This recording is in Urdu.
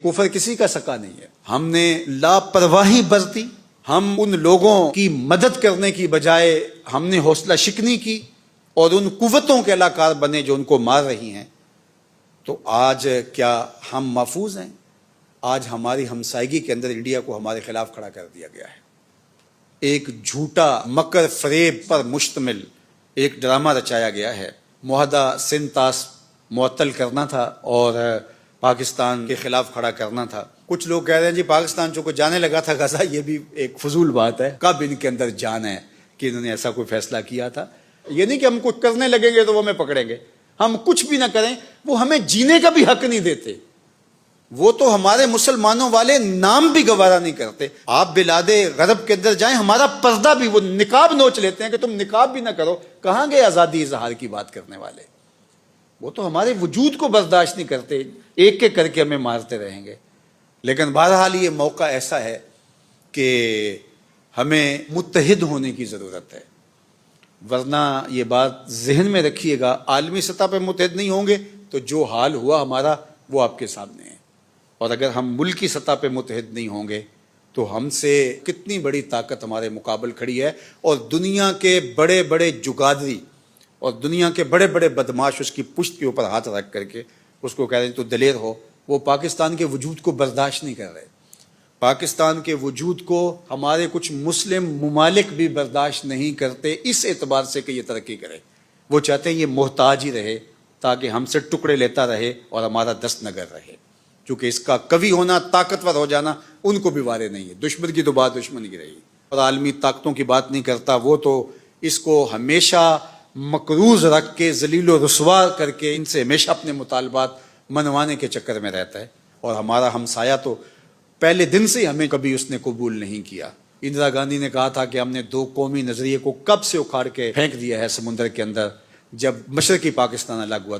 کفر کسی کا سکا نہیں ہے. ہم نے لاپرواہی برتی، ہم ان لوگوں کی مدد کرنے کی بجائے ہم نے حوصلہ شکنی کی اور ان قوتوں کے علاقار بنے جو ان کو مار رہی ہیں. تو آج کیا ہم محفوظ ہیں؟ آج ہماری ہمسائیگی کے اندر انڈیا کو ہمارے خلاف کھڑا کر دیا گیا ہے. ایک جھوٹا مکر فریب پر مشتمل ایک ڈرامہ رچایا گیا ہے. معاہدہ سندھ طاس معطل کرنا تھا اور پاکستان کے خلاف کھڑا کرنا تھا. کچھ لوگ کہہ رہے ہیں جی پاکستان جو کو جانے لگا تھا غزہ، یہ بھی ایک فضول بات ہے. کب ان کے اندر جان ہے کہ انہوں نے ایسا کوئی فیصلہ کیا تھا؟ یہ نہیں کہ ہم کچھ کرنے لگیں گے تو وہ ہمیں پکڑیں گے. ہم کچھ بھی نہ کریں وہ ہمیں جینے کا بھی حق نہیں دیتے. وہ تو ہمارے مسلمانوں والے نام بھی گوارا نہیں کرتے. آپ بلاد غرب کے اندر جائیں، ہمارا پردہ بھی وہ نقاب نوچ لیتے ہیں کہ تم نقاب بھی نہ کرو. کہاں گئے آزادی اظہار کی بات کرنے والے؟ وہ تو ہمارے وجود کو برداشت نہیں کرتے، ایک ایک کر کے ہمیں مارتے رہیں گے. لیکن بہرحال یہ موقع ایسا ہے کہ ہمیں متحد ہونے کی ضرورت ہے. ورنہ یہ بات ذہن میں رکھیے گا، عالمی سطح پہ متحد نہیں ہوں گے تو جو حال ہوا ہمارا وہ آپ کے سامنے ہے. اور اگر ہم ملکی سطح پہ متحد نہیں ہوں گے تو ہم سے کتنی بڑی طاقت ہمارے مقابل کھڑی ہے. اور دنیا کے بڑے بڑے جگادری اور دنیا کے بڑے بڑے بدماش اس کی پشت کے اوپر ہاتھ رکھ کر کے اس کو کہہ رہے ہیں تو دلیر ہو. وہ پاکستان کے وجود کو برداشت نہیں کر رہے. پاکستان کے وجود کو ہمارے کچھ مسلم ممالک بھی برداشت نہیں کرتے اس اعتبار سے کہ یہ ترقی کرے. وہ چاہتے ہیں یہ محتاج ہی رہے تاکہ ہم سے ٹکڑے لیتا رہے اور ہمارا دست نگر رہے. چونکہ اس کا قوی ہونا، طاقتور ہو جانا ان کو بھی وارے نہیں ہے. دشمن کی تو بات دشمن کی رہی اور عالمی طاقتوں کی بات نہیں کرتا. وہ تو اس کو ہمیشہ مقروض رکھ کے ذلیل و رسوا کر کے ان سے ہمیشہ اپنے مطالبات منوانے کے چکر میں رہتا ہے. اور ہمارا ہمسایہ تو پہلے دن سے ہمیں کبھی اس نے قبول نہیں کیا. اندرا گاندھی نے کہا تھا کہ ہم نے دو قومی نظریے کو کب سے اکھاڑ کے پھینک دیا ہے سمندر کے اندر، جب مشرقی پاکستان الگ ہوا.